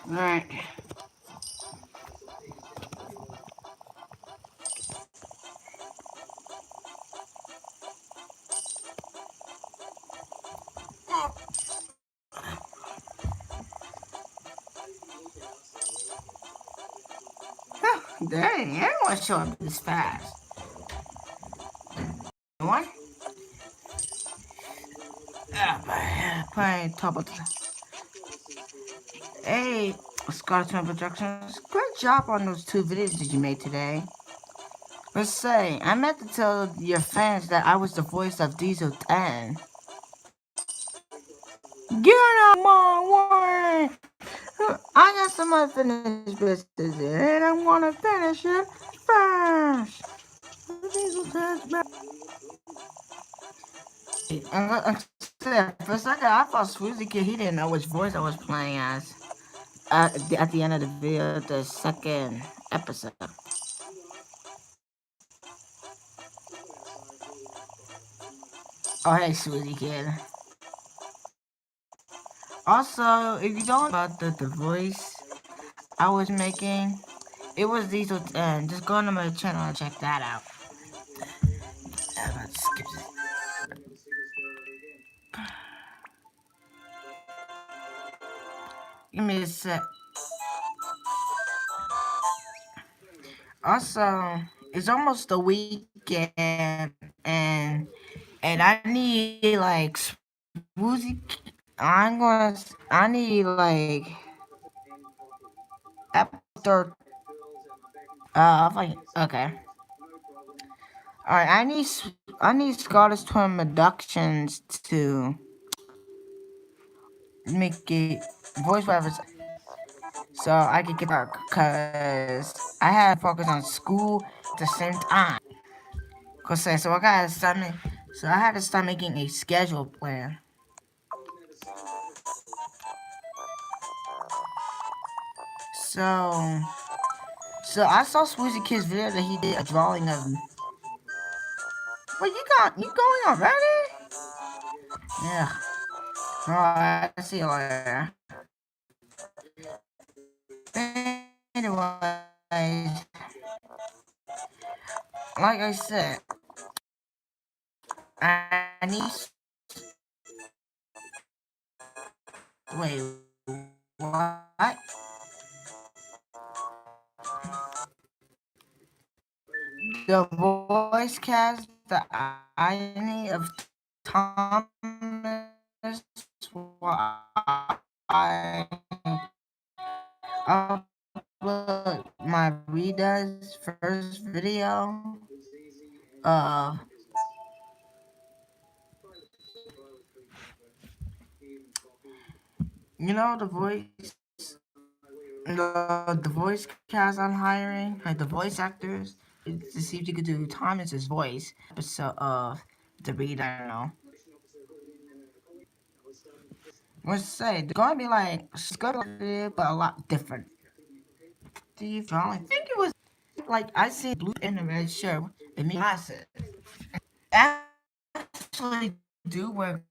Alright. Dang, everyone show up this fast. What? Playing top of the... Hey, Scotsman Productions. Great job on those 2 videos that you made today. Let's say, I meant to tell your fans that I was the voice of Diesel 10. Get out my way! I got some unfinished business and I wanna finish it fast. Diesel 10's back. For a second, I thought Swoozy Kid, he didn't know which voice I was playing as. At the end of the video, the second episode. Oh, hey, Swoozy Kid. Also, if you don't know about the voice I was making, it was Diesel 10. Just go on my channel and check that out. I'm about to skip it. Give me a sec. Also, it's almost the weekend, and I need like Swoozy. I need like after. Okay. All right, I need Scottish Twin Productions to make it voice whatever, so I could get that, cause I had to focus on school at the same time. Cause so I gotta start so I had to start making a schedule plan. So I saw Swoozy Kid's video that he did a drawing of. Wait, you going already? Yeah. Alright, I see you later. Anyways, like I said, I need. Wait, what? The voice cast, the irony of Thomas, I upload my Rita's first video. Uh, you know the voice cast I'm hiring, like the voice actors, to see if you could do Thomas's voice episode of the Rita. I don't know. Let's say they're gonna be like it's gonna be but a lot different. Steve, I think it was like I see blue in the red shirt and me glasses. Actually, do work.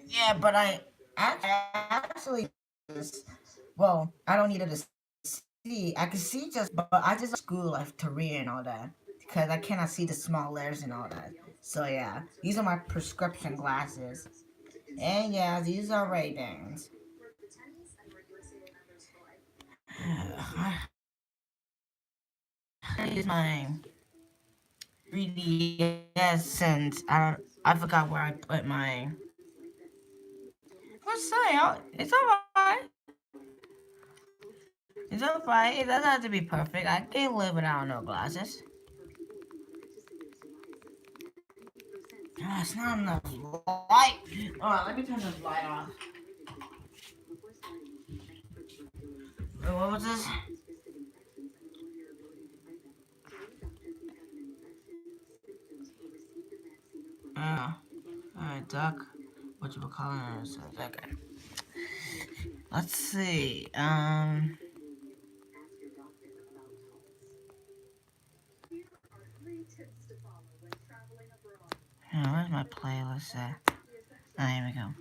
Yeah, but I actually, well, I don't need it to see. I can see just, but I just school like Korea and all that because I cannot see the small letters and all that. So yeah, these are my prescription glasses, and yeah, these are Ray-Bans. Here's my 3DS since I forgot where I put my. Let's say it's alright. It's alright. It doesn't have to be perfect. I can live without no glasses. Oh, it's not enough light. Alright, let me turn this light off. Wait, what was this? Oh, alright, duck. What you call it? Okay. Let's see. Where's my playlist at? Oh, here we go.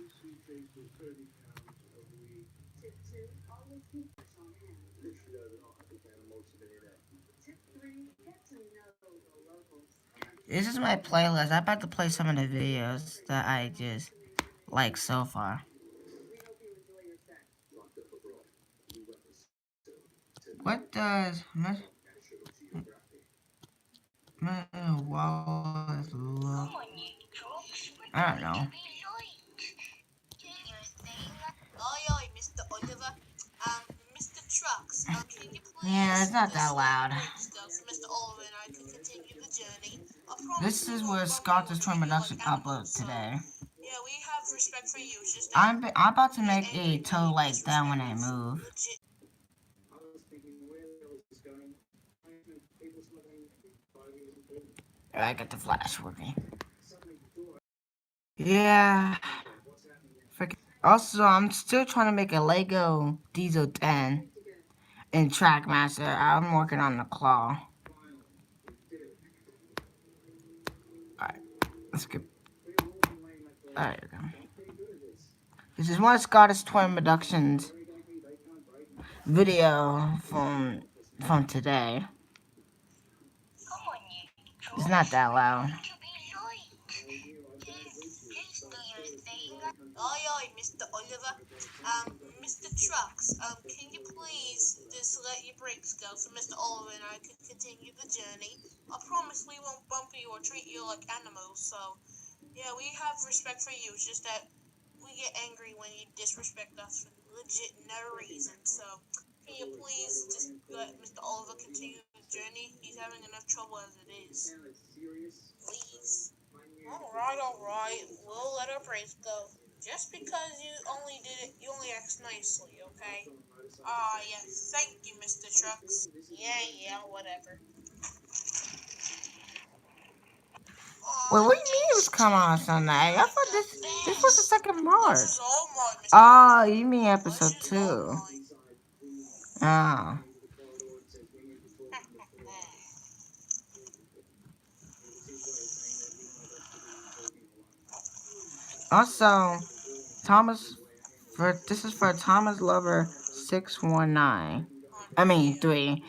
This is my playlist. I'm about to play some of the videos that I just like so far. What does Wallace look? I don't know. Yeah, it's not that loud. This is where Scottish Twin Production uploaded today. I'm about to make a toe like that when I move. I got the flash working. Yeah. Also, I'm still trying to make a Lego Diesel 10 in Trackmaster. I'm working on the claw. Alright, let's get. Alright, here we go. This is one of Scottish Twin Productions video from today. It's not that loud. Mr. Oliver. Mr. Trucks, can you please just let your brakes go so Mr. Oliver and I can continue the journey? I promise we won't bump you or treat you like animals, so yeah, we have respect for you. It's just that we get angry when you disrespect us for legit no reason. So can you please just let Mr. Oliver continue the journey? He's having enough trouble as it is. Please. Alright. We'll let our brakes go. Just because you only did it, you only asked nicely, okay? Yeah, thank you, Mr. Trucks. Yeah, whatever. Wait, what do you mean it was come on Sunday? I thought this was the second part. Oh, you mean episode 2. Oh. Also, this is for Thomas Lover 619. I mean 3.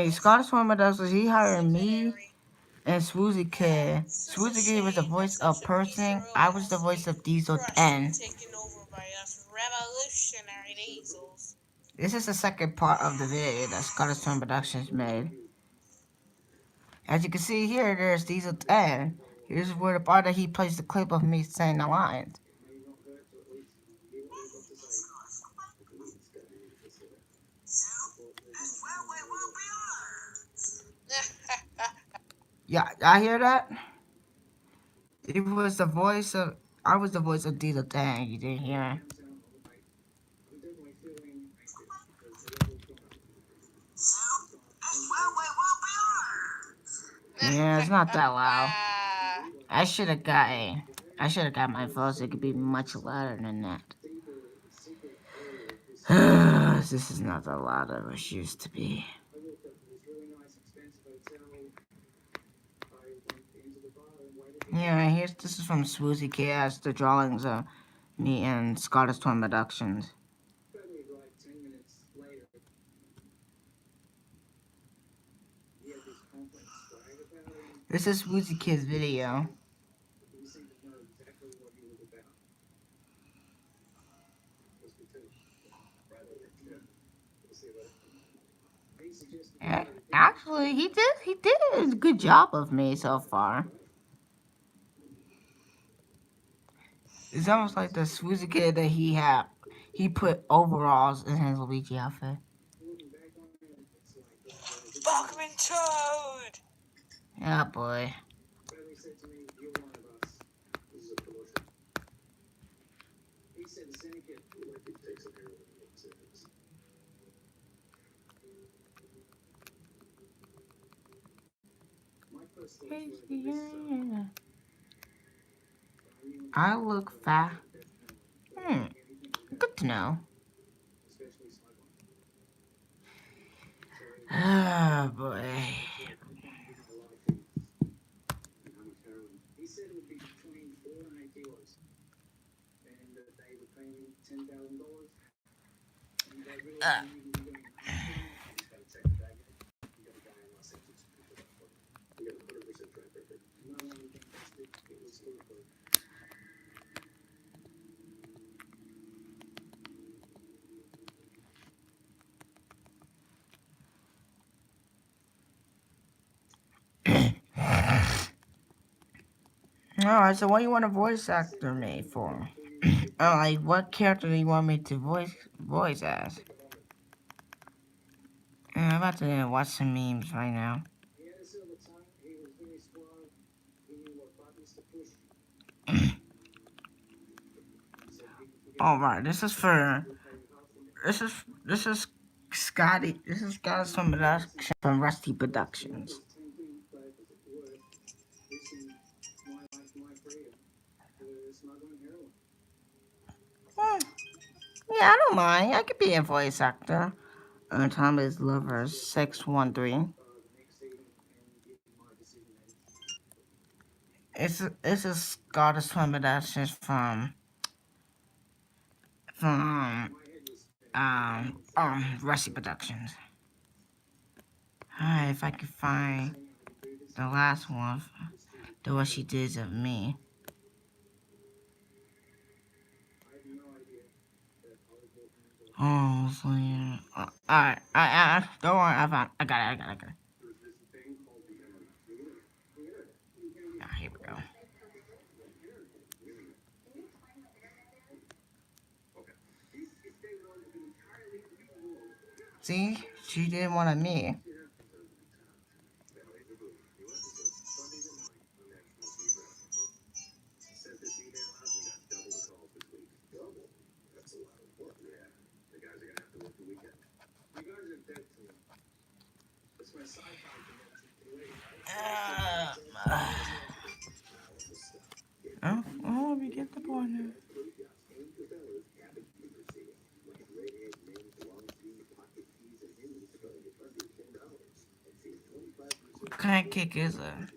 Scottish Woman does was he hired me and Swoozy Kid. Swoozy Kid was the voice of Person. I was the voice of Diesel 10. This is the second part of the video that Scottish Twin Productions made. As you can see here, there's Diesel 10. Here's where the part that he plays the clip of me saying the lines. Yeah, I hear that? It was the voice of... I was the voice of Diesel 10. You didn't hear it? Yeah, it's not that loud. I should have got my voice. It could be much louder than that. This is not that loud as it used to be. Yeah, this is from Swoozy Chaos, the drawings of me and Scottish Twin Productions. This is Swoozy Kid's video. Yeah, actually, he did a good job of me so far. It's almost like the Swoozy Kid that he put overalls in his Luigi outfit. Bachman Toad! Oh boy. I look fat. Good to know. Oh boy. Uh, Alright, so what do you want a voice actor me for? Like, what character do you want me to voice as? I'm about to watch some memes right now. Alright, this is Scotty. This is Scotty from Rusty Productions. Hmm, yeah, I don't mind. I could be a voice actor. Thomas Lover 613. It's a Scottish from Productions from Rusty Productions. Alright, if I could find the last one, the what she did of me. Oh, so yeah. Alright, don't worry, I got it. Here we go. See, she did one of me. Uh, oh, we get the point now. What kind of kick is it?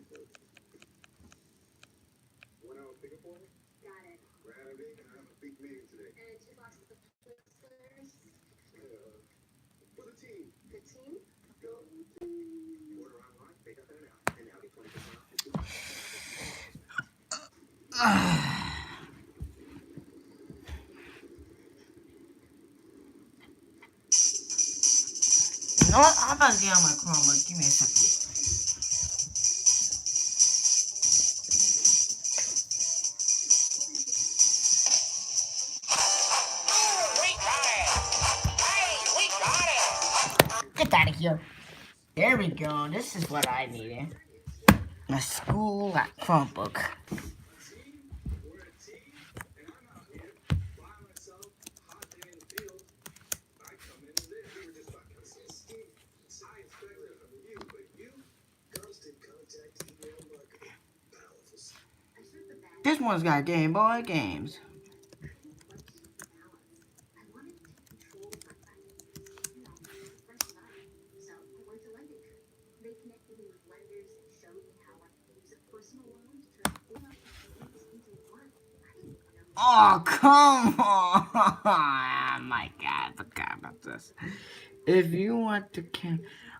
You know what? I'm about to get on my Chromebook. Give me a second. Get out of here. There we go. This is what I needed. My school Chromebook. This one's got Game Boy games. Oh, come on! My God, I forgot about this. If you want to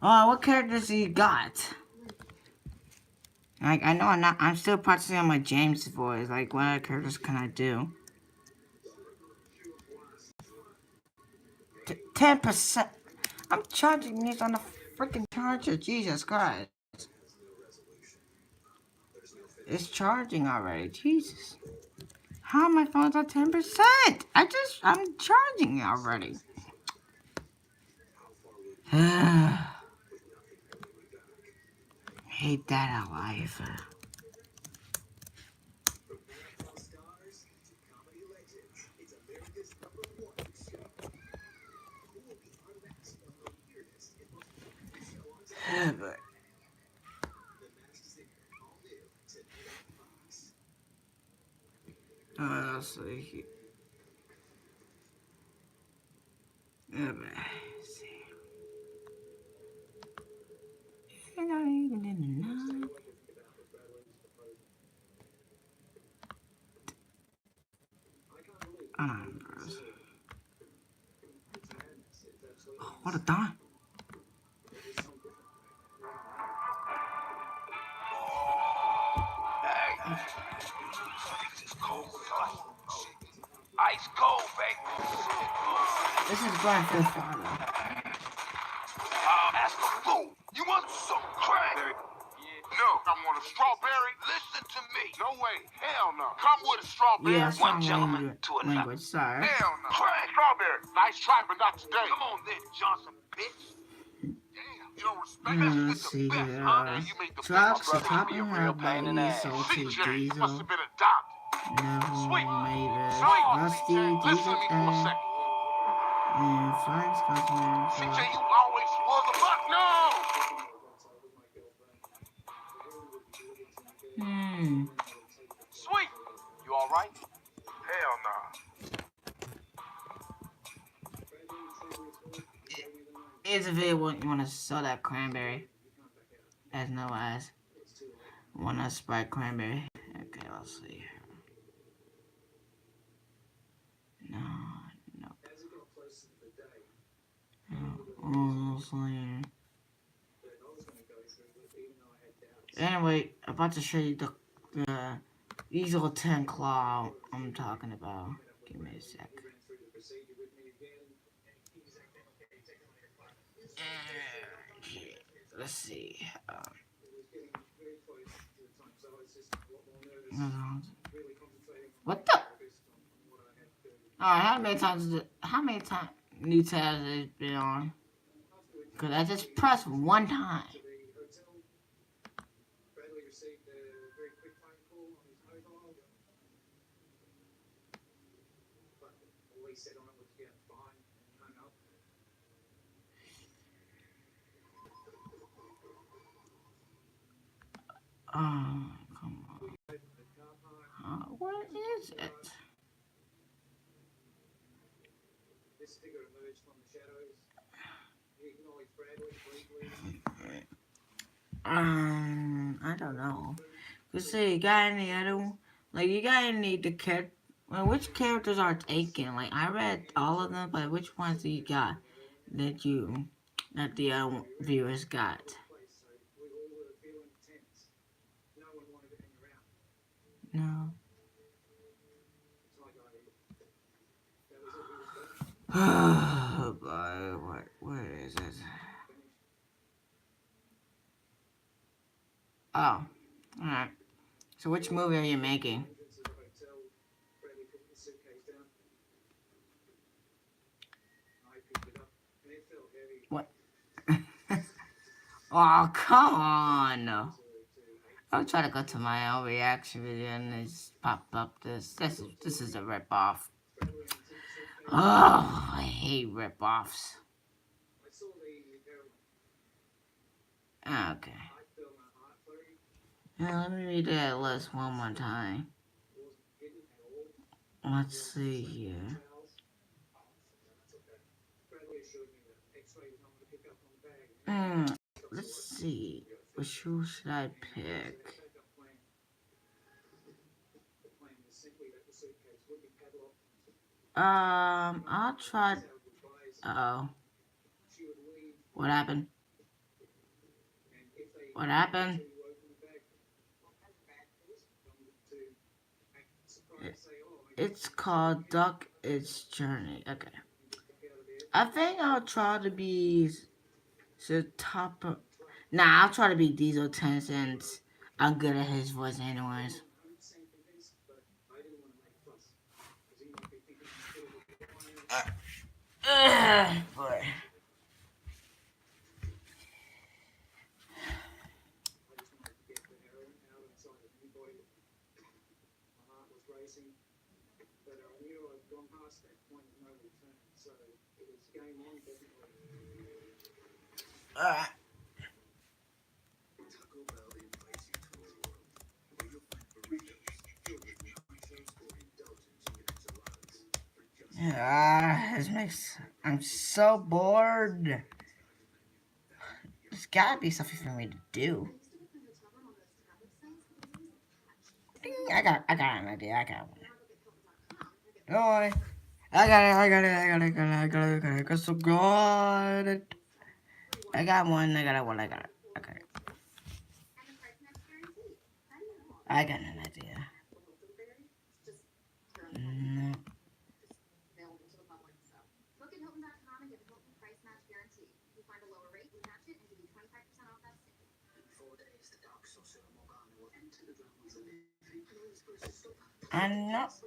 oh, what characters you got? Like, I know I'm not. I'm still practicing on my James voice. Like, what other characters can I do? 10%. I'm charging these on the freaking charger. Jesus Christ! It's charging already. Jesus. How my phone's at 10%? I'm charging it already. Hate that alive. But, let's see. Let's see. Not even in the night. Bros. What a time. Ice cold, baby. This is going for father. Ask a fool. You want some crack? No, I want a strawberry. Listen to me. No way. Hell no. Come with a strawberry. Yeah, One strong gentleman to another. language, sorry. Hell no. Crack. Strawberry. Nice try, but not today. Come on then, Johnson, bitch. Damn, you don't respect us with Let's the see best, here. huh? You make the Trucks, best. topping have buggy, salty, CJ, you diesel, must have been adopted. Neville, Sweet. Mavis, Sweet. Rusty, Listen diesel to me for a tank, second. and Flying Scotsman. CJ, you always was a buck. No. Sweet. You all right? Hell nah. Here's a video when you want to sell that cranberry. As no as. Want to Sprite cranberry. Okay, let's see. No. Anyway, I'm about to show you the Easel 10 claw I'm talking about. Give me a sec. Let's see. What the? Alright, how many times new tabs has it been on? Cause I just pressed one time. Oh, come on. What is it? I don't know. Cause see, you got any other one? Like, you got any the character? Well, which characters are taken? Like, I read all of them, but which ones do you got that the viewers got? No. Oh boy, where is it? Oh, alright. So which movie are you making? What? Oh, come on! I'll try to go to my own reaction video and it's popped up this. This is a ripoff. Oh, I hate ripoffs. Okay. Now let me read that list one more time. Let's see here. Let's see. Which shoe should I pick? I'll try. Oh. What happened? What happened? It's called Duck Its Journey. Okay. I think I'll try to be the top. Nah, I'll try to be Diesel 10 since I'm good at his voice anyways. Boy. This makes. I'm so bored. There's gotta be something for me to do. I got an idea. I got one. Don't worry. I got it. I got it. I got it. I got it. I got it. I got it. I got so good. I got one. I got it. One. I got it. Okay. I got an idea. No.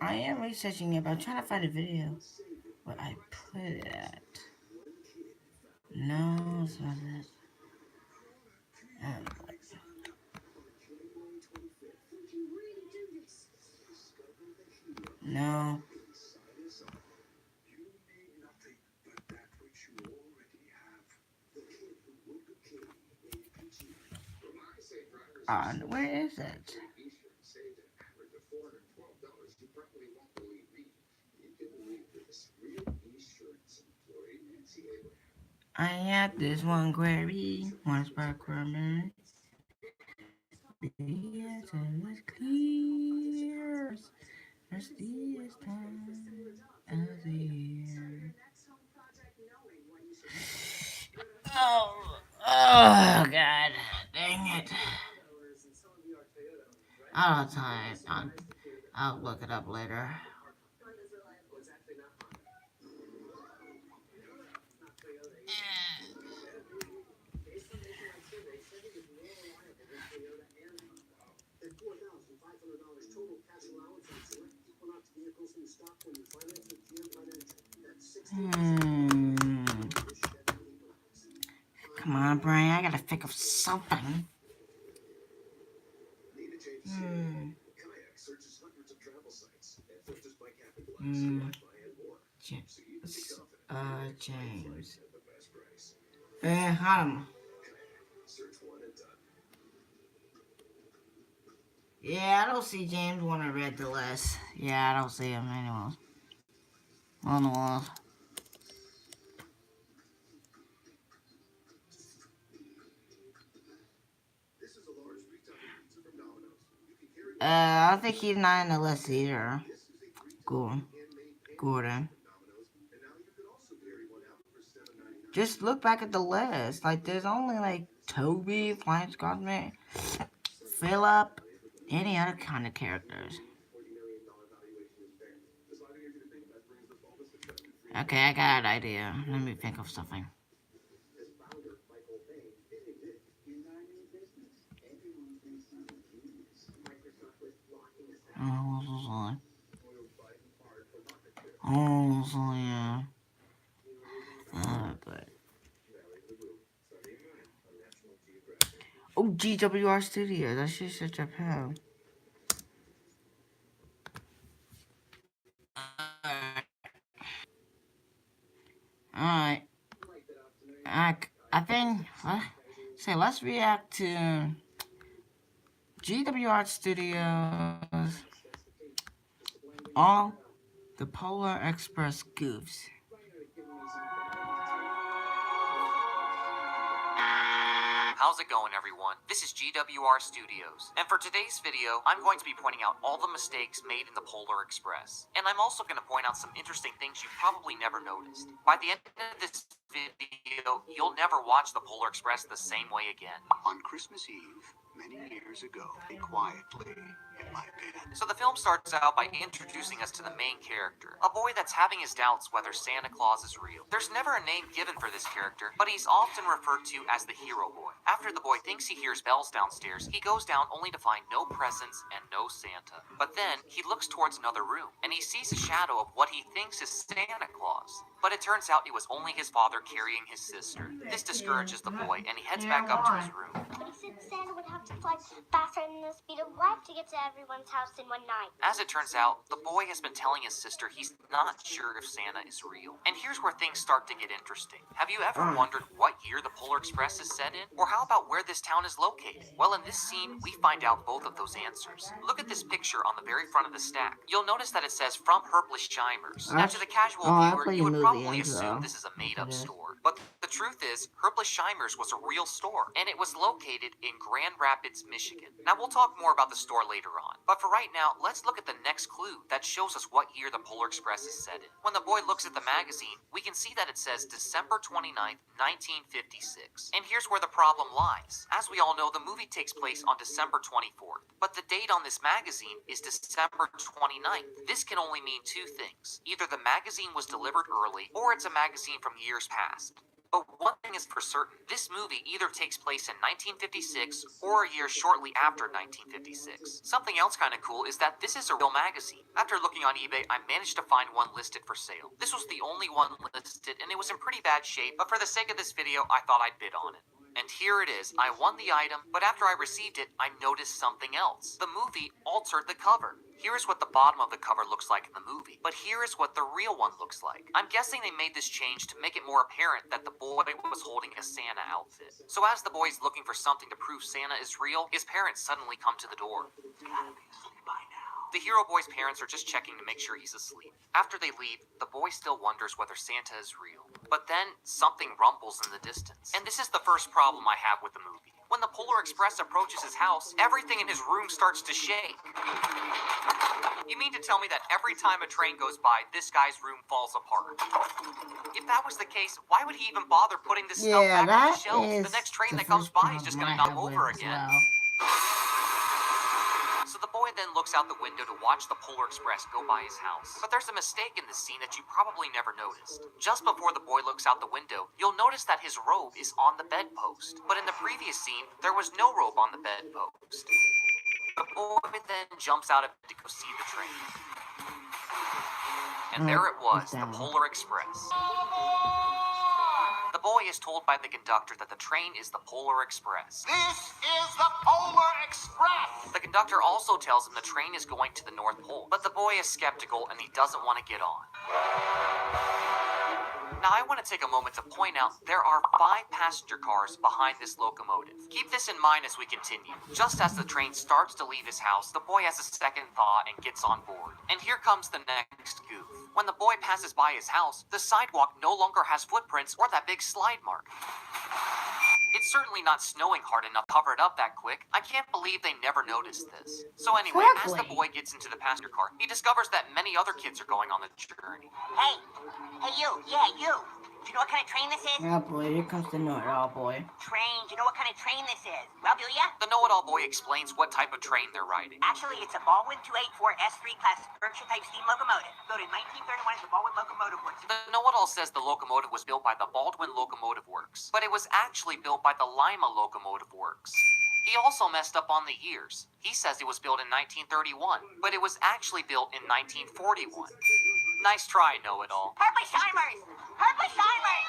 I am researching it, but I'm trying to find a video where I put it at. No, it's not it. Oh, no. Where is it? I had this one query, one spark requirement. The answer is clear. Thirsty time of the year. Oh, God. Dang it. I don't have time. I'll look it up later. Hmm. Come on, Brian. I gotta think of something. Hmm. Hmm. James. Hold. Yeah, I don't see James when I read the list. Yeah, I don't see him anymore. On the wall. I think he's not in the list either. Cool. Gordon. Just look back at the list. Like, there's only like Toby, Flying Scotsman, Philip, any other kind of characters. Okay, I got an idea. Let me think of something. Oh, so yeah. But oh, GWR Studios. That's just such a pal. Alright. I think. Say, let's react to GWR Studios. All the Polar Express goofs. How's it going, everyone? This is GWR Studios, and for today's video, I'm going to be pointing out all the mistakes made in the Polar Express. And I'm also going to point out some interesting things you probably never noticed. By the end of this video, you'll never watch the Polar Express the same way again. On Christmas Eve, many years ago, quietly in my bed. So the film starts out by introducing us to the main character, a boy that's having his doubts whether Santa Claus is real. There's never a name given for this character, but he's often referred to as the hero boy. After the boy thinks he hears bells downstairs, he goes down only to find no presents and no Santa. But then, he looks towards another room, and he sees a shadow of what he thinks is Santa Claus. But it turns out it was only his father carrying his sister. This discourages the boy, and he heads back up to his room. But he said Santa would have to fly faster than the speed of light to get to everyone's house in one night. As it turns out, the boy has been telling his sister he's not sure if Santa is real. And here's where things start to get interesting. Have you ever wondered what year the Polar Express is set in? Or how about where this town is located? Well, in this scene, we find out both of those answers. Look at this picture on the very front of the stack. You'll notice that it says From Herblishheimers. Now, to the casual viewer, you would probably assume this is a made-up store. But the the truth is, Herblesheimer's was a real store, and it was located in Grand Rapids, Michigan. Now, we'll talk more about the store later on, but for right now, let's look at the next clue that shows us what year the Polar Express is set in. When the boy looks at the magazine, we can see that it says December 29th, 1956. And here's where the problem lies. As we all know, the movie takes place on December 24th, but the date on this magazine is December 29th. This can only mean two things. Either the magazine was delivered early, or it's a magazine from years past. But one thing is for certain, this movie either takes place in 1956 or a year shortly after 1956. Something else kind of cool is that this is a real magazine. After looking on eBay, I managed to find one listed for sale. This was the only one listed, and it was in pretty bad shape, but for the sake of this video, I thought I'd bid on it. And here it is. I won the item, but after I received it, I noticed something else. The movie altered the cover. Here is what the bottom of the cover looks like in the movie, but here is what the real one looks like. I'm guessing they made this change to make it more apparent that the boy was holding a Santa outfit. So as the boy is looking for something to prove Santa is real, his parents suddenly come to the door. Gotta be asleep by now. The hero boy's parents are just checking to make sure he's asleep. After they leave, the boy still wonders whether Santa is real. But then, something rumbles in the distance. And this is the first problem I have with the movie. When the Polar Express approaches his house, everything in his room starts to shake. You mean to tell me that every time a train goes by, this guy's room falls apart? If that was the case, why would he even bother putting this stuff back on the shelf? The next train that comes by is just gonna knock him over again. So the boy then looks out the window to watch the Polar Express go by his house. But there's a mistake in this scene that you probably never noticed. Just before the boy looks out the window, you'll notice that his robe is on the bedpost. But in the previous scene, there was no robe on the bedpost. The boy then jumps out of bed to go see the train. And there it was, the Polar Express. The boy is told by the conductor that the train is the Polar Express. This is the Polar Express! The conductor also tells him the train is going to the North Pole, but the boy is skeptical and he doesn't want to get on. Now, I want to take a moment to point out there are 5 passenger cars behind this locomotive. Keep this in mind as we continue. Just as the train starts to leave his house, the boy has a second thought and gets on board. And here comes the next goof. When the boy passes by his house, the sidewalk no longer has footprints or that big slide mark. It's certainly not snowing hard enough to cover it up that quick. I can't believe they never noticed this. So anyway, as the boy gets into the passenger car, he discovers that many other kids are going on the journey. Hey, you, yeah, you. Do you know what kind of train this is? Oh boy, here comes the know-it-all boy. Train, do you know what kind of train this is? Well, do ya? The know-it-all boy explains what type of train they're riding. Actually, it's a Baldwin 284 S3 class Berkshire-type steam locomotive, built in 1931 at the Baldwin Locomotive Works. The know-it-all says the locomotive was built by the Baldwin Locomotive Works, but it was actually built by the Lima Locomotive Works. He also messed up on the years. He says it was built in 1931, but it was actually built in 1941. Nice try, know-it-all. Herblesheimer's! Herblesheimer's!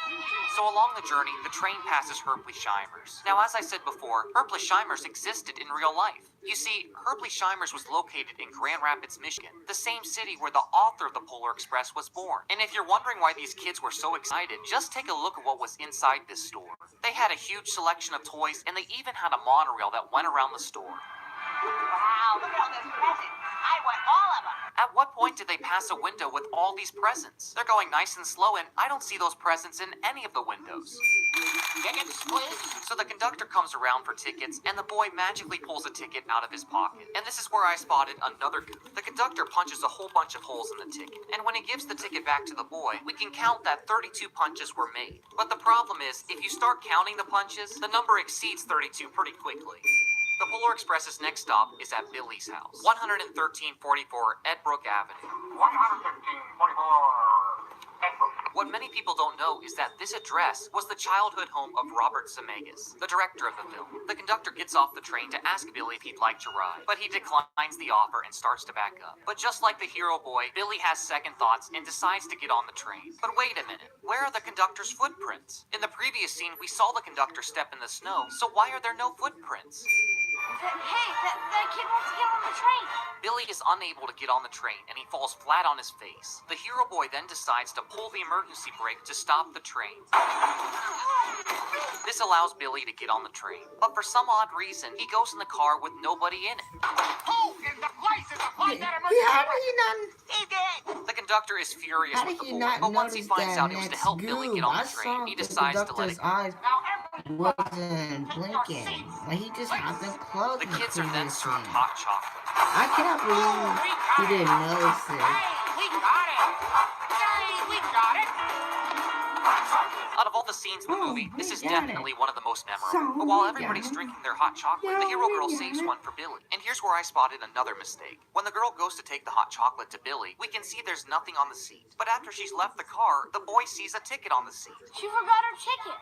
So along the journey, the train passes Herblesheimer's. Now, as I said before, Herblesheimer's existed in real life. You see, Herblesheimer's was located in Grand Rapids, Michigan, the same city where the author of the Polar Express was born. And if you're wondering why these kids were so excited, just take a look at what was inside this store. They had a huge selection of toys, and they even had a monorail that went around the store. Wow, look at all those presents. I want all of them. At what point did they pass a window with all these presents? They're going nice and slow, and I don't see those presents in any of the windows. Tickets, please. So the conductor comes around for tickets, and the boy magically pulls a ticket out of his pocket. And this is where I spotted another goof. The conductor punches a whole bunch of holes in the ticket, and when he gives the ticket back to the boy, we can count that 32 punches were made. But the problem is, if you start counting the punches, the number exceeds 32 pretty quickly. The Polar Express's next stop is at Billy's house, 11344 Edbrook Avenue. 11344. What many people don't know is that this address was the childhood home of Robert Zemeckis, the director of the film. The conductor gets off the train to ask Billy if he'd like to ride, but he declines the offer and starts to back up. But just like the hero boy, Billy has second thoughts and decides to get on the train. But wait a minute, where are the conductor's footprints? In the previous scene, we saw the conductor step in the snow, so why are there no footprints? That kid wants to get on the train. Billy is unable to get on the train and he falls flat on his face. The hero boy then decides to pull the emergency brake to stop the train. This allows Billy to get on the train, but for some odd reason, he goes in the car with nobody in it. Who in the place is a place? How did he not? He did. The conductor is furious How with did the he boy, not but once he notice finds that out it was to next help Billy get goob? on I the train, saw he the decides to let conductor's it go. eyes wasn't blinking. Like he just had them closed The in the kids are then previous served scene. hot chocolate. I cannot believe he didn't notice it. We got it. Hey, we got it. Out of all the scenes in the Oh, movie, this we is got definitely it. one of the most memorable. So, But while we everybody's got it. drinking their hot chocolate, the Yeah, hero we girl got saves it. one for Billy. And here's where I spotted another mistake. When the girl goes to take the hot chocolate to Billy, we can see there's nothing on the seat. But after she's left the car, the boy sees a ticket on the seat. She forgot her ticket.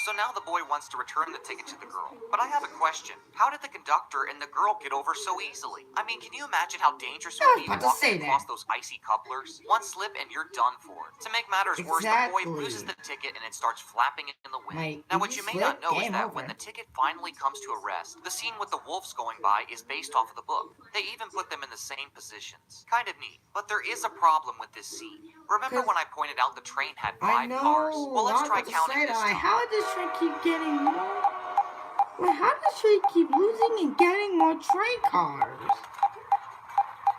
So now the boy wants to return the ticket to the girl. But I have a question. How did the conductor and the girl get over so easily? I mean, can you imagine how dangerous it I would was be about to walking say across that. those icy couplers? One slip and you're done for. To make matters worse, the boy Exactly. loses the ticket and it starts flapping in the wind. Like, Now, if what you you may slip, not know is game that over. when the ticket finally comes to a rest, the scene with the wolves going by is based off of the book. They even put them in the same positions. Kind of neat. But there is a problem with this scene. Remember 'Cause when I pointed out the train had I 5 know. cars? Well, let's I was try about to counting say this that. time. How does this train keep getting more? Like, how does this train keep losing and getting more train cars?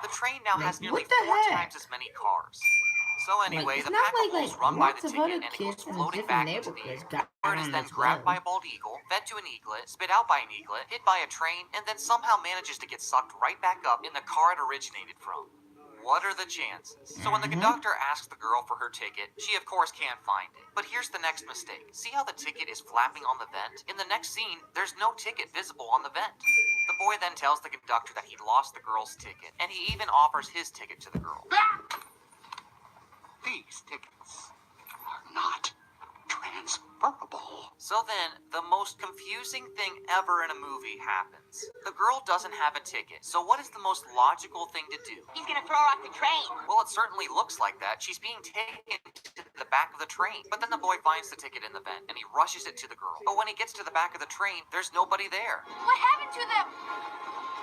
The train now has Like, nearly what the 4 heck? times as many cars. So anyway, Like, the it's not pack of like wolves run by the lots of ticket other and it goes kids in floating different back into the air. neighborhoods got Where it is on then as grabbed well. by a bald eagle, fed to an eaglet, spit out by an eaglet, hit by a train, and then somehow manages to get sucked right back up in the car it originated from. What are the chances? So when the conductor asks the girl for her ticket, she of course can't find it. But here's the next mistake. See how the ticket is flapping on the vent? In the next scene, there's no ticket visible on the vent. The boy then tells the conductor that he lost the girl's ticket, and he even offers his ticket to the girl. These tickets are not transferable. So then, the most confusing thing ever in a movie happens. The girl doesn't have a ticket, so what is the most logical thing to do? He's gonna throw her off the train. Well, it certainly looks like that. She's being taken to the back of the train. But then the boy finds the ticket in the vent, and he rushes it to the girl. But when he gets to the back of the train, there's nobody there. What happened to them?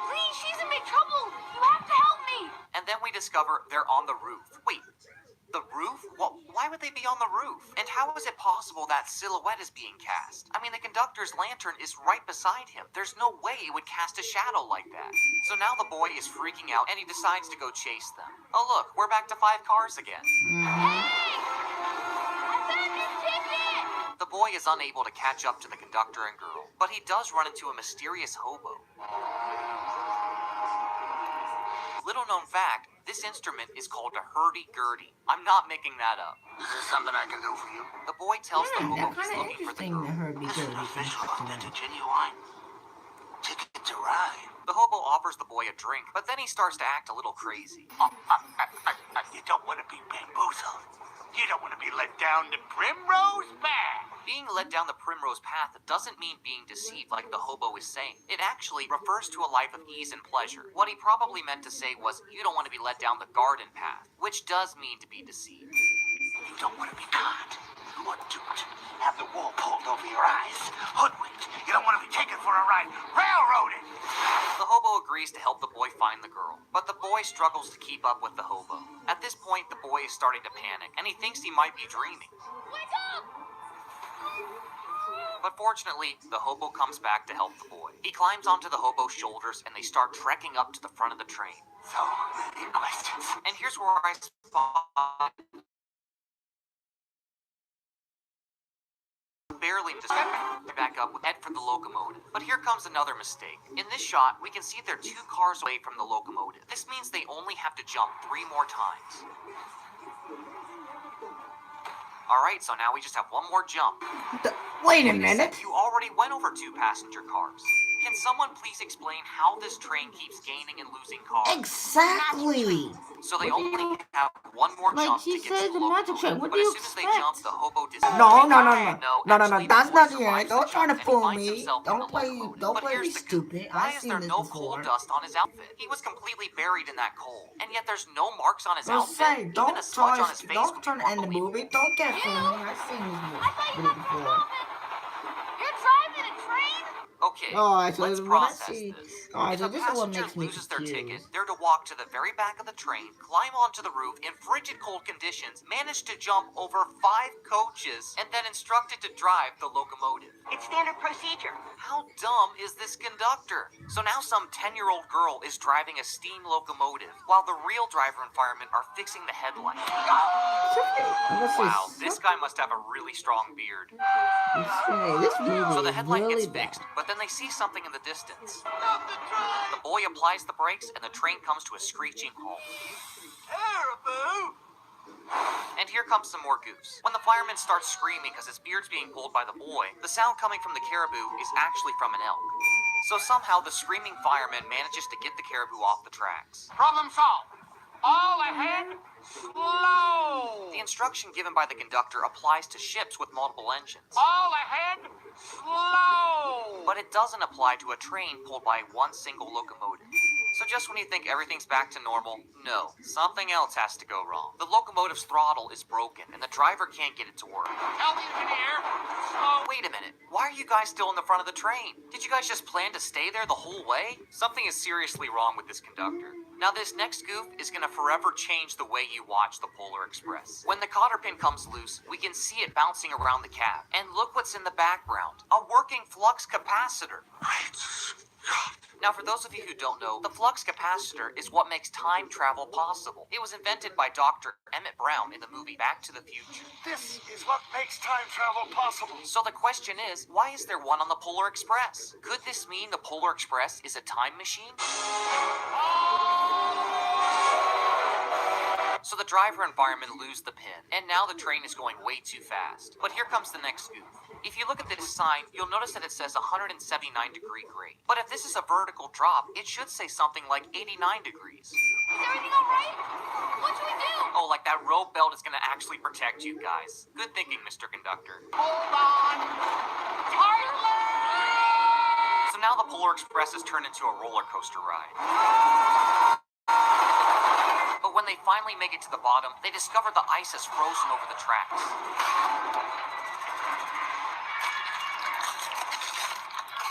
Please, she's in big trouble. You have to help me. And then we discover they're on the roof. Wait, the roof? Well, why would they be on the roof? And how is it possible that silhouette is being cast? I mean, the conductor's lantern is right beside him. There's no way it would cast a shadow like that. So now the boy is freaking out and he decides to go chase them. Oh look, we're back to 5 cars again. I found his ticket. The boy is unable to catch up to the conductor and girl, but he does run into a mysterious hobo. Little known fact, this instrument is called a hurdy-gurdy. I'm not making that up. Is this something I can do for you? The boy tells the Yeah, hobo that's he's kind of looking for the interesting to girl. her because This is official. It's a genuine ticket to ride. The hobo offers the boy a drink, but then he starts to act a little crazy. You don't want to be bamboozled. You don't want to be led down the primrose path. Being led down the primrose path doesn't mean being deceived like the hobo is saying. It actually refers to a life of ease and pleasure. What he probably meant to say was, you don't want to be led down the garden path, which does mean to be deceived. You don't want to be caught or duped. Have the wool pulled over your eyes. Hoodwinked. You don't want to be taken for a ride. Railroaded. The hobo agrees to help the boy find the girl, but the boy struggles to keep up with the hobo. At this point, the boy is starting to panic, and he thinks he might be dreaming. Wake up! But fortunately, the hobo comes back to help the boy. He climbs onto the hobo's shoulders, and they start trekking up to the front of the train. So many questions. And here's where I spot barely just back up head for the locomotive. But here comes another mistake. In this shot, we can see they're 2 cars away from the locomotive. This means they only have to jump 3 more times. Alright, so now we just have 1 more jump. Wait a minute. You already went over 2 passenger cars. Can someone please explain how this train keeps gaining and losing cars? Exactly. So they What do only you- have 1 more Like jump she to get said, to the the magic locomotive. train. What But do as you soon as they expect? jump, the hobo No, actually, that's the not boy the end. survives Don't the try to jump, and he fool finds me. himself in Don't the play locomotive. don't But play here's me the key. stupid. Why I've is seen there this no before. coal dust on his outfit? He was completely buried in that coal, and yet there's no marks on his Well, outfit. say, Even don't a smudge on try, his face don't would try be to more end the believable. movie. Don't get fooled me. I've seen this movie before. You're driving in a train? Okay, Alright, so let's when I process see, this. alright, If so a this is what passenger makes me loses their ticket, confused. they're to walk to the very back of the train, climb onto the roof in frigid cold conditions, manage to jump over 5 coaches, and then instructed to drive the locomotive. It's standard procedure. How dumb is this conductor? So now some 10-year-old girl is driving a steam locomotive, while the real driver and fireman are fixing the headlight. Let's Wow, see, this guy must have a really strong beard. this movie So the is headlight really gets bad. fixed, but then they see something in the distance. The boy applies the brakes, and the train comes to a screeching halt. Caribou! And here comes some more goofs. When the fireman starts screaming because his beard's being pulled by the boy, the sound coming from the caribou is actually from an elk. So somehow the screaming fireman manages to get the caribou off the tracks. Problem solved. All ahead, slow! The instruction given by the conductor applies to ships with multiple engines. All ahead, slow! But it doesn't apply to a train pulled by one single locomotive. So just when you think everything's back to normal, no, something else has to go wrong. The locomotive's throttle is broken, and the driver can't get it to work. Tell the engineer, slow. Wait a minute, why are you guys still in the front of the train? Did you guys just plan to stay there the whole way? Something is seriously wrong with this conductor. Now this next goof is gonna forever change the way you watch the Polar Express. When the cotter pin comes loose, we can see it bouncing around the cab. And look what's in the background, a working flux capacitor. Now, for those of you who don't know, the flux capacitor is what makes time travel possible. It was invented by Dr. Emmett Brown in the movie Back to the Future. This is what makes time travel possible. So the question is, why is there one on the Polar Express? Could this mean the Polar Express is a time machine? So the driver and fireman lose the pin, and now the train is going way too fast. But here comes the next goof. If you look at this sign, you'll notice that it says 179-degree grade. But if this is a vertical drop, it should say something like 89 degrees. Is everything alright? What should we do? Oh, like that rope belt is gonna actually protect you guys. Good thinking, Mr. Conductor. Hold on. Tightly! So now the Polar Express has turned into a roller coaster ride. But when they finally make it to the bottom, they discover the ice is frozen over the tracks.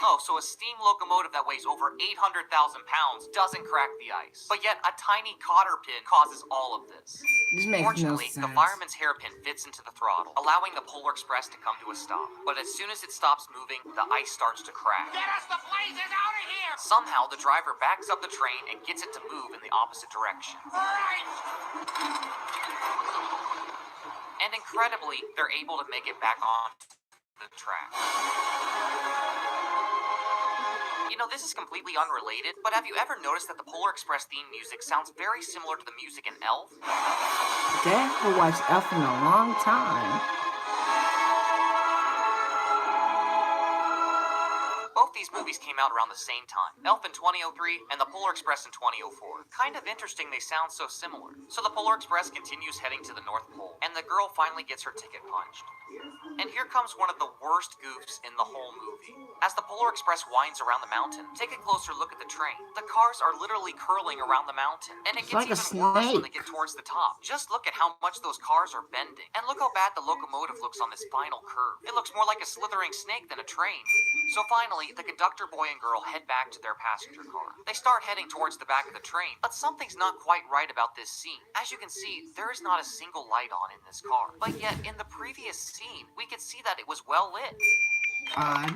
Oh, so a steam locomotive that weighs over 800,000 pounds doesn't crack the ice. But yet, a tiny cotter pin causes all of this. This makes no Fortunately, sense. the fireman's hairpin fits into the throttle, allowing the Polar Express to come to a stop. But as soon as it stops moving, the ice starts to crack. Get us the blazes out of here! Somehow, the driver backs up the train and gets it to move in the opposite direction. Right! And incredibly, they're able to make it back on the track. You know, this is completely unrelated, but have you ever noticed that the Polar Express theme music sounds very similar to the music in Elf? They haven't watched Elf in a long time. Both these movies came out around the same time. Elf in 2003 and the Polar Express in 2004. Kind of interesting they sound so similar. So the Polar Express continues heading to the North Pole, and the girl finally gets her ticket punched. And here comes one of the worst goofs in the whole movie. As the Polar Express winds around the mountain, take a closer look at the train. The cars are literally curling around the mountain, and it gets Like a even worse when they snake. get towards the top. Just look at how much those cars are bending. And look how bad the locomotive looks on this final curve. It looks more like a slithering snake than a train. So finally, the conductor boy and girl head back to their passenger car. They start heading towards the back of the train, but something's not quite right about this scene. As you can see, there is not a single light on in this car. But yet, in the previous scene, we could see that it was well lit. Odd.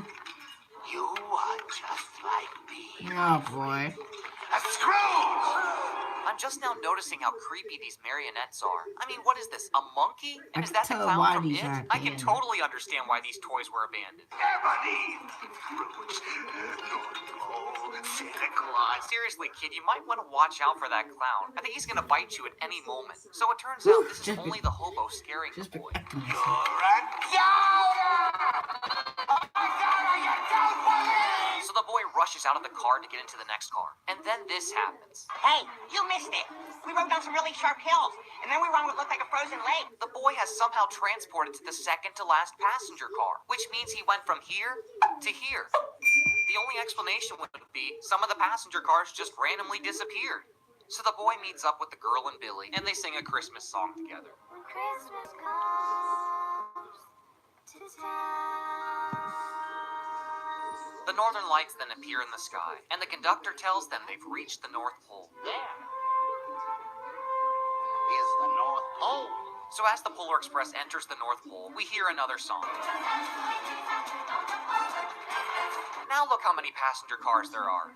You are just like me. Oh boy. A Scrooge! I'm just now noticing how creepy these marionettes are. I mean, what is this, a monkey? And I is that can the tell why clown from these It? are I can abandoned. totally understand why these toys were abandoned. Ebony! Scrooge! North Pole! Santa Claus! Seriously, kid, you might want to watch out for that clown. I think he's gonna bite you at any moment. So it turns out this is Just be- only the hobo scaring the Just boy. protecting You're myself. a doubter! A doubter you don't believe! So the boy rushes out of the car to get into the next car. And then this happens. Hey, you missed it. We rode down some really sharp hills, and then we were on what looked like a frozen lake. The boy has somehow transported to the second to last passenger car, which means he went from here to here. The only explanation would be some of the passenger cars just randomly disappeared. So the boy meets up with the girl and Billy, and they sing a Christmas song together. When Christmas comes to town, The northern lights then appear in the sky, and the conductor tells them they've reached the North Pole. There is the North Pole. So as the Polar Express enters the North Pole, we hear another song. Now look how many passenger cars there are.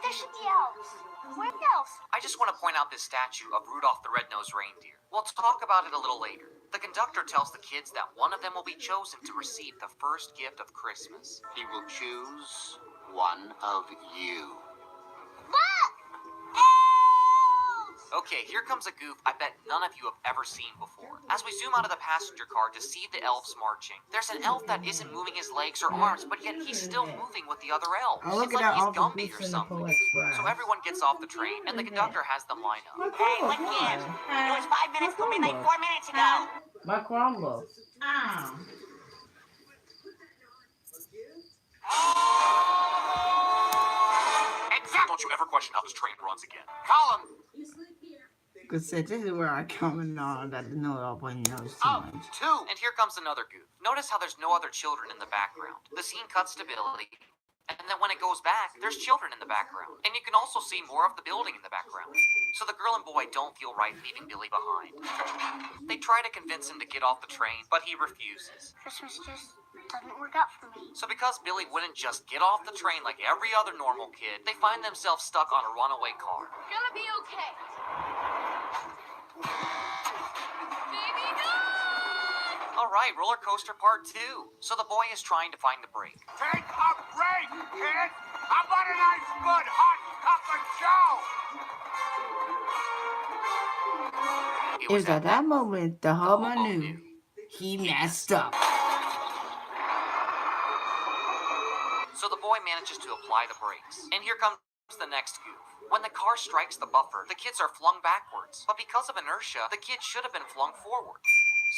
There should be elves. Where are the elves? I just want to point out this statue of Rudolph the Red-Nosed Reindeer. We'll talk about it a little later. The conductor tells the kids that one of them will be chosen to receive the first gift of Christmas. He will choose one of you. Look! Elves! Okay, here comes a goof I bet none of you have ever seen before. As we zoom out of the passenger car to see the elves marching, there's an elf that isn't moving his legs or arms, but yet he's still moving with the other elves. Oh, look It's at like that, all he's the Gumby goofs or in the something. Polar Express. So everyone gets off the train, and the conductor has them line up. Hey, what gives? It was 5 minutes till midnight 4 minutes ago. My Chromebook. Ah. Exactly. Don't you ever question how this train runs again. Colin, Because this is where I comment on that nobody knows too up much. 2. And here comes another goof. Notice how there's no other children in the background. The scene cuts to Billy, and then when it goes back, there's children in the background. And you can also see more of the building in the background. So the girl and boy don't feel right leaving Billy behind. They try to convince him to get off the train, but he refuses. Christmas just doesn't work out for me. So because Billy wouldn't just get off the train like every other normal kid, they find themselves stuck on a runaway car. Gonna be okay. Baby, no! Alright, roller coaster part 2. So the boy is trying to find the brake. Take a break, kid. How about a nice, good, hot cup of joe? It It was at that moment the Homer Homo knew he messed up. So the boy manages to apply the brakes. And here comes the next goof. When the car strikes the buffer, the kids are flung backwards. But because of inertia, the kids should have been flung forward.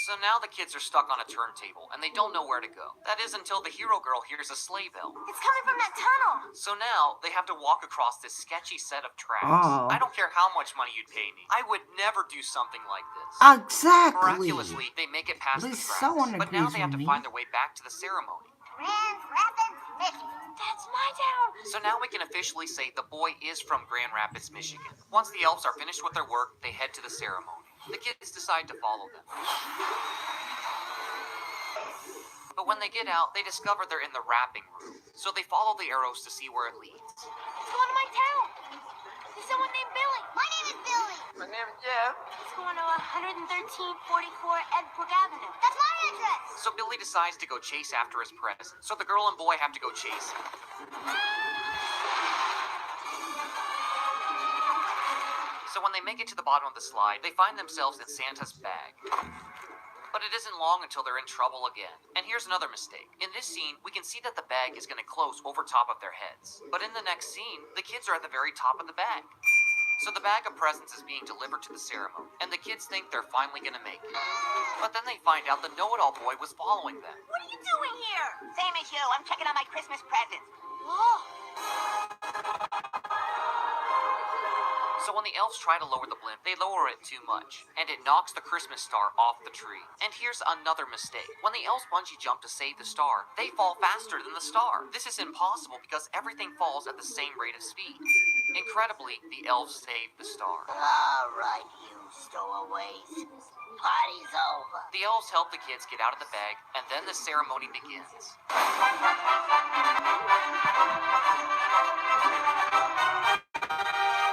So now the kids are stuck on a turntable, and they don't know where to go. That is until the hero girl hears a sleigh bell. It's coming from that tunnel. So now they have to walk across this sketchy set of tracks. Oh. I don't care how much money you'd pay me. I would never do something like this. Exactly. Miraculously, they make it past At the least tracks, someone but now agrees they have with to me. find their way back to the ceremony. Grand Rapids, Michigan. That's my town. So now we can officially say the boy is from Grand Rapids, Michigan. Once the elves are finished with their work, they head to the ceremony. The kids decide to follow them. But when they get out, they discover they're in the wrapping room. So they follow the arrows to see where it leads. It's going to my town. There's someone named Billy. My name is Billy. My name is Jeff. It's going to 11344 Edbrook Avenue. That's my address. So Billy decides to go chase after his present. So the girl and boy have to go chase him. So when they make it to the bottom of the slide, they find themselves in Santa's bag. But it isn't long until they're in trouble again. And here's another mistake. In this scene, we can see that the bag is going to close over top of their heads. But in the next scene, the kids are at the very top of the bag. So the bag of presents is being delivered to the ceremony, and the kids think they're finally going to make it. But then they find out the know-it-all boy was following them. What are you doing here? Same as you. I'm checking on my Christmas presents. Oh, So when the elves try to lower the blimp, they lower it too much, and it knocks the Christmas star off the tree. And here's another mistake. When the elves bungee jump to save the star, they fall faster than the star. This is impossible because everything falls at the same rate of speed. Incredibly, the elves save the star. All right, you stowaways. Party's over. The elves help the kids get out of the bag, and then the ceremony begins.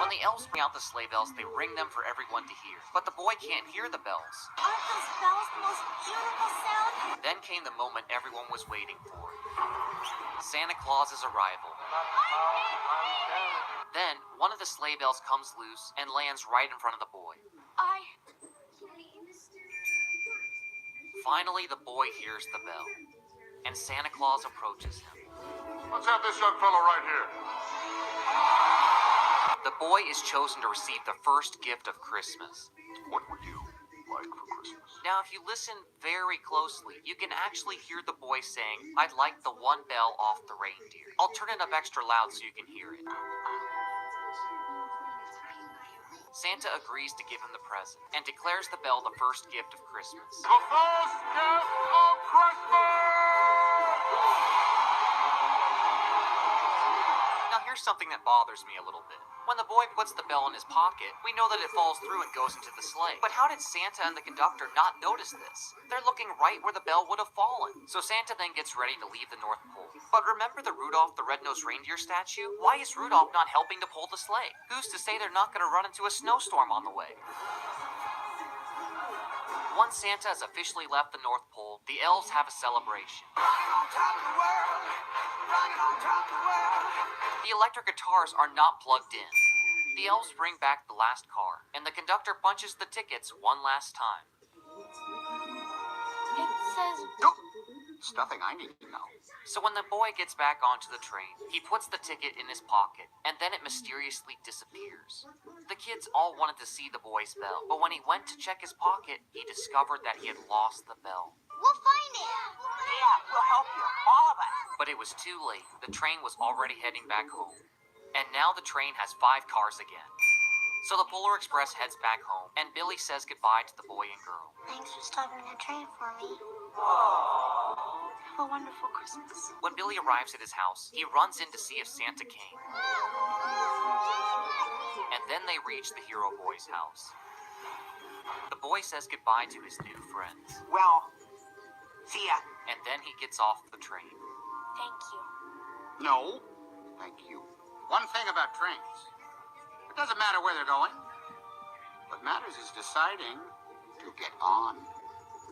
When the elves bring out the sleigh bells, they ring them for everyone to hear. But the boy can't hear the bells. aren't those bells the most beautiful sound? Then came the moment everyone was waiting for. Santa Claus's arrival. Then, one of the sleigh bells comes loose and lands right in front of the boy. Finally, the boy hears the bell, and Santa Claus approaches him. Let's have this young fellow right here. The boy is chosen to receive the first gift of Christmas. What would you like for Christmas? Now, if you listen very closely, you can actually hear the boy saying, "I'd like the one bell off the reindeer." I'll turn it up extra loud so you can hear it. Santa agrees to give him the present and declares the bell the first gift of Christmas. The first gift of Christmas! something that bothers me a little bit. When the boy puts the bell in his pocket, we know that it falls through and goes into the sleigh. But how did Santa and the conductor not notice this? They're looking right where the bell would have fallen. So Santa then gets ready to leave the North Pole. But remember the Rudolph the Red-Nosed Reindeer statue? Why is Rudolph not helping to pull the sleigh? Who's to say they're not going to run into a snowstorm on the way? Once Santa has officially left the North Pole, the elves have a celebration. The electric guitars are not plugged in. The elves bring back the last car, and the conductor punches the tickets one last time. It says Nope. Stuffing I need to know. So when the boy gets back onto the train, he puts the ticket in his pocket, and then it mysteriously disappears. The kids all wanted to see the boy's bell, but when he went to check his pocket, he discovered that he had lost the bell. we'll find it. Yeah, we'll help you. All of us. But it was too late. The train was already heading back home. And now the train has 5 cars again. So the Polar Express heads back home, and Billy says goodbye to the boy and girl. Thanks for stopping the train for me. Have a wonderful Christmas. When Billy arrives at his house, he runs in to see if Santa came. And then they reach the hero boy's house. The boy says goodbye to his new friends. Well, see ya. And then he gets off the train. Thank you. No, thank you. One thing about trains. It doesn't matter where they're going. What matters is deciding to get on.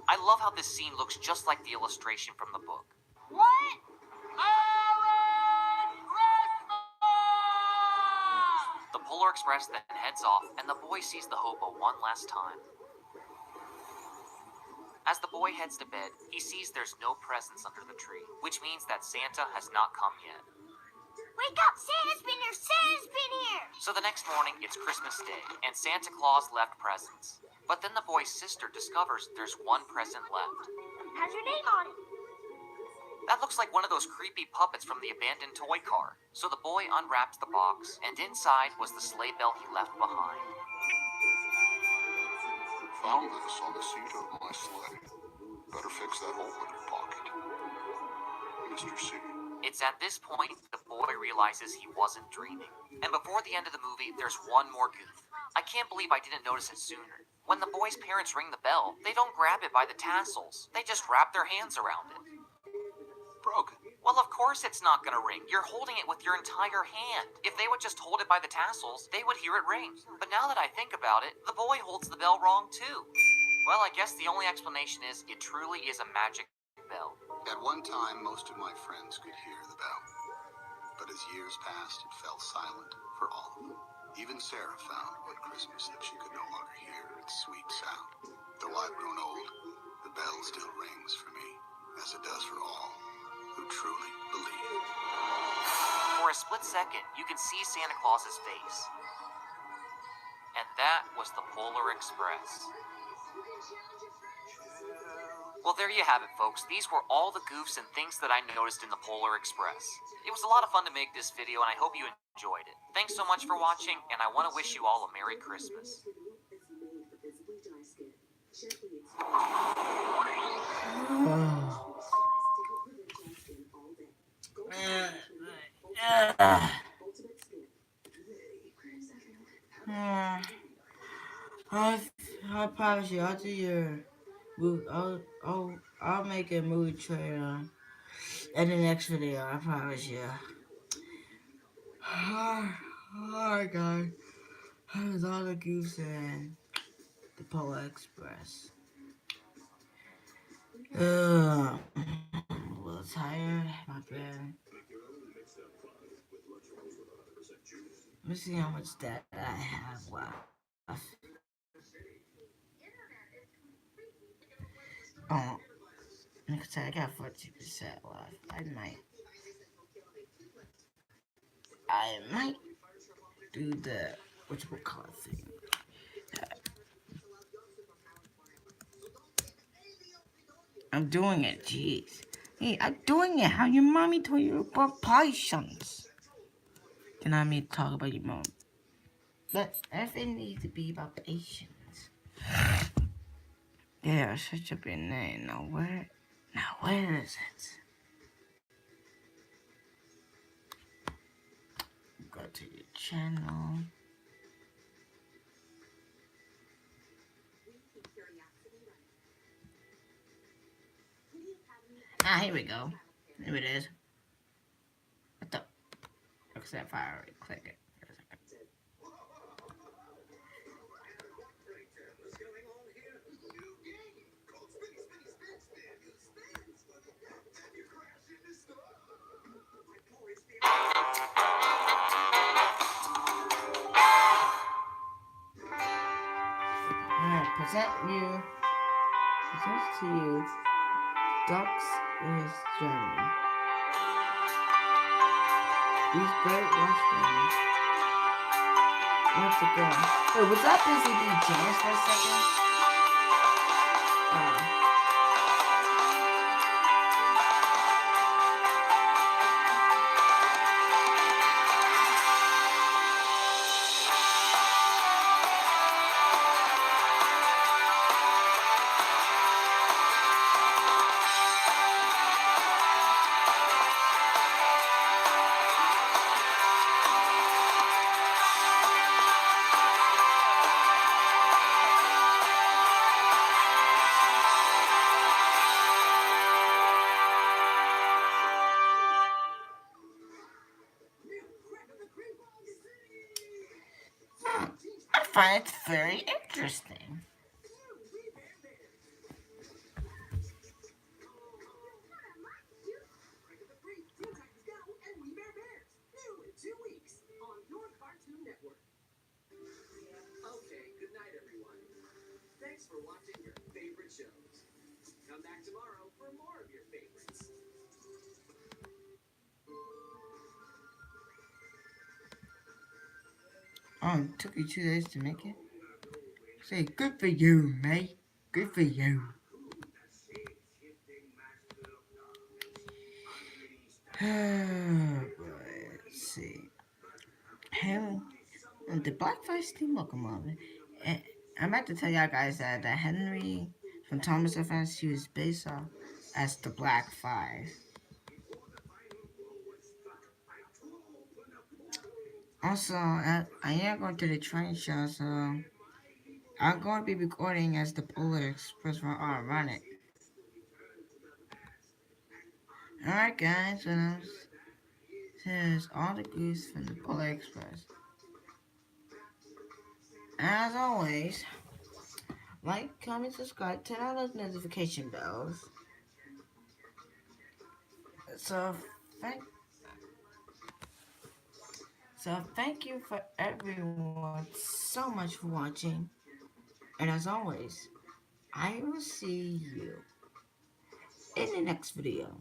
I love how this scene looks just like the illustration from the book. What? The Polar Express then heads off, and the boy sees the hobo one last time. As the boy heads to bed, he sees there's no presents under the tree, which means that Santa has not come yet. Wake up! Santa's been here! Santa's been here! So the next morning, it's Christmas Day, and Santa Claus left presents. But then the boy's sister discovers there's one present left. Has your name on it. That looks like one of those creepy puppets from the abandoned toy car. So the boy unwraps the box, and inside was the sleigh bell he left behind. Found this on the seat of my sleigh. Better fix that hole in your pocket. Mr. C. It's at this point the boy realizes he wasn't dreaming. And before the end of the movie, there's one more goof. I can't believe I didn't notice it sooner. When the boy's parents ring the bell, they don't grab it by the tassels. They just wrap their hands around it. Broken. Well, of course it's not gonna ring. You're holding it with your entire hand. If they would just hold it by the tassels, they would hear it ring. But now that I think about it, the boy holds the bell wrong too. Well, I guess the only explanation is it truly is a magic bell. At one time, most of my friends could hear the bell. But as years passed, it fell silent for all of them. Even Sarah found one Christmas that she could no longer hear its sweet sound. Though I've grown old, the bell still rings for me, as it does for all who truly believe. For a split second, you can see Santa Claus's face. And that was the Polar Express. Well, there you have it, folks. These were all the goofs and things that I noticed in the Polar Express. It was a lot of fun to make this video, and I hope you enjoyed it. Thanks so much for watching, and I want to wish you all a Merry Christmas. I promise you, I'll do your move. I'll make a movie trailer in the next video. I promise you. Oh God, that was all the goofs in the Polar Express. I'm a little tired. My bad. Let me see how much data I have left. Oh, like I said, I got 14% left. I might do the whatchamacallit thing. I'm doing it, jeez. Hey, I'm doing it. How your mommy told you about patience. Then I need to talk about your mom. But everything needs to be about patience. Yeah, such a big name. Now where is it? channel. Ah, here we go. Here it is. What the? Accept fire. Click it. For a second. Alright, presents to you, Ducks is German. These great restaurants. Once again. Wait, was that busy being James for a second? I find it very interesting. Oh, it took you 2 days to make it? Say, good for you, mate. Good for you. Let's see. Hell, the Blackface team locomotive. I'm about to tell y'all guys that Henry from Thomas F. he was based off as the Black Five. Also, I am going to the train show, so I'm going to be recording as the Polar Express for run it. Alright, guys, here's all the goose from the Polar Express. As always, like, comment, subscribe, turn on those notification bells. So thank you for everyone so much for watching. And as always, I will see you in the next video.